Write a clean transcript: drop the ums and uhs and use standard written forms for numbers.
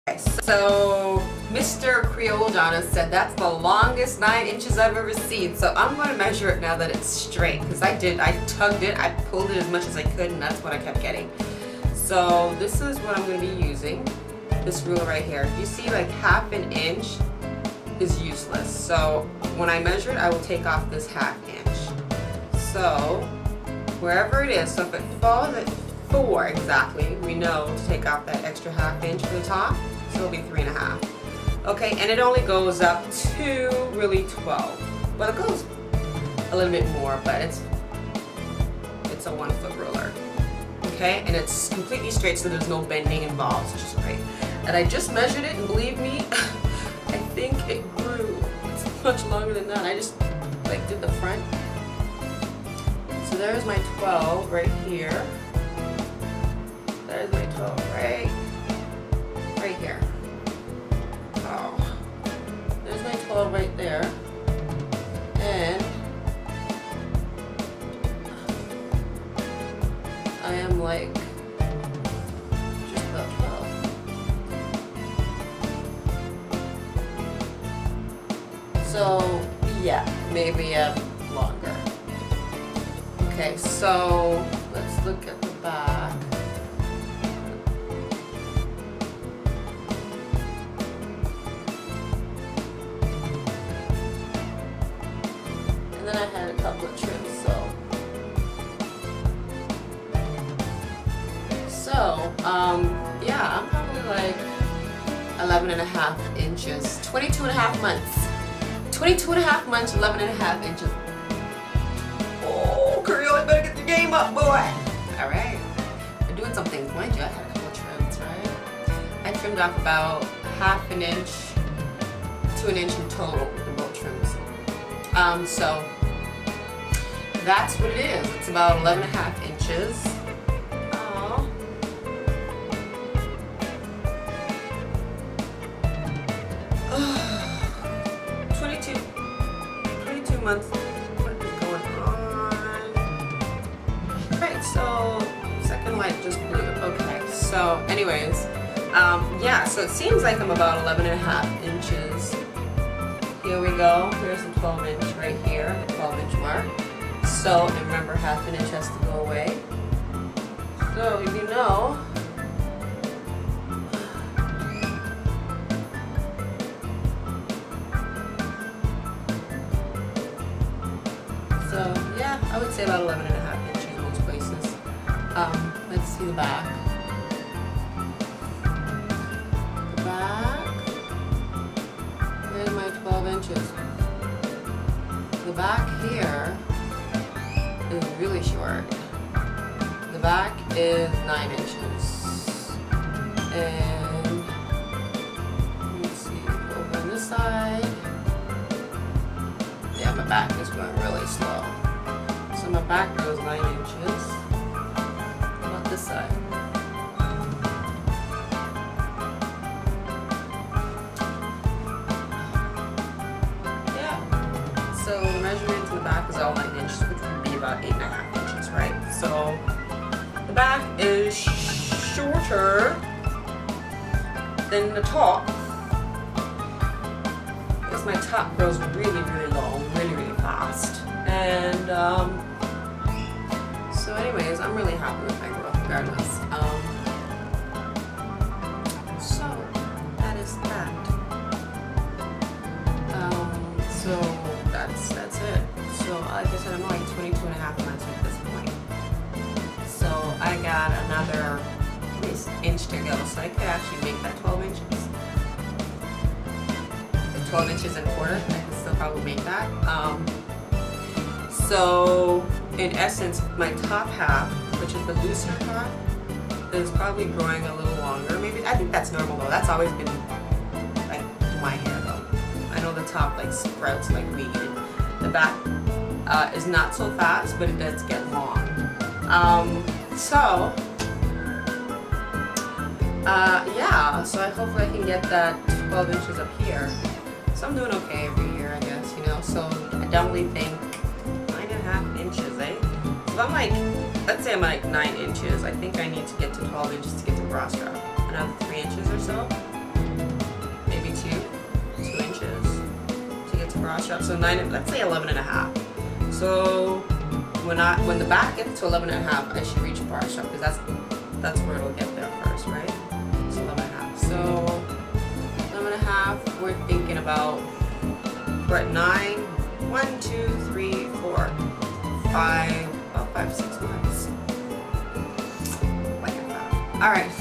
Okay, so Mr. Creole Donna said that's the longest 9 inches I've ever seen. So I'm going to measure it now that it's straight, because I tugged it, I pulled it as much as I could, and that's what I kept getting. So this is what I'm going to be using, this ruler right here. You see, like 1/2 inch is useless. So when I measure it, I will take off this 1/2 inch. So wherever it is, so if it falls at 4 exactly, we know to take off that extra 1/2 inch from the top, so it'll be 3.5. Okay, and it only goes up to really 12. Well, it goes a little bit more, but it's a 1 foot ruler. Okay, and it's completely straight, so there's no bending involved, which is great. And I just measured it, and believe me, I think it grew. It's much longer than that. I just like did the front. So there's my 12 right here. There's my 12 right here. Oh, there's my 12 right there. And I am like just about 12. So yeah, maybe longer. Okay, so let's look at the back. And then I had a couple of trims, yeah, I'm probably like 11.5 inches, 22.5 months. 22.5 months, 11.5 inches. Oh, Creole, you better get your game up, boy. All right, we're doing some things. Mind you, I had a couple of trims, right? I trimmed off about 1/2 inch to 1 inch in total in both trims. So that's what it is. It's about 11.5 inches. 22 months. What is going on? Right, so second light just blew. Okay, so anyways, yeah, so it seems like I'm about 11.5 inches. Here we go. Here's the 12 inch right here, the 12 inch mark. So, and remember, 1/2 inch has to go away. So, you know, so yeah, I would say about 11.5 inches in most places. Let's see the back. The back. Here's my 12 inches. The back here is really short. The back is 9 inches. And let's see, over on this side. Yeah, my back is going really slow. So my back goes 9 inches. How about this side? Yeah. So the measurement in the back is all 9 inches, which would be about 8.5 inches, right? So the back is shorter than the top. Because my top grows really, really long, really, really fast. And so anyways, I'm really happy with my growth regardless. So that is that. So that's it. So like I said, I'm like 22.5 months at this point. So I got another at least inch to go. So I could actually make that 12 inches. 12 inches and a quarter. I can still probably make that. So in essence, my top half, which is the looser part, is probably growing a little longer. Maybe I think that's normal though. That's always been like my hair though. I know the top like sprouts like weed. The back is not so fast, but it does get long. Yeah. So hopefully I can get that 12 inches up here. So I'm doing okay every year, I guess, you know. So I definitely think 9.5 inches, eh? So if I'm like, let's say I'm like 9 inches, I think I need to get to 12 inches to get to bra strap. Another 3 inches or so. up. So 9, let's say 11 and a half. So when the back gets to 11 and a half, I should reach bar strap because that's where it'll get there first, right? So 11 and a half. So 11 and a half, we're thinking about, we're at 9, 1, 2, 3, 4, 5, about 5, 6 months. Like that. All right.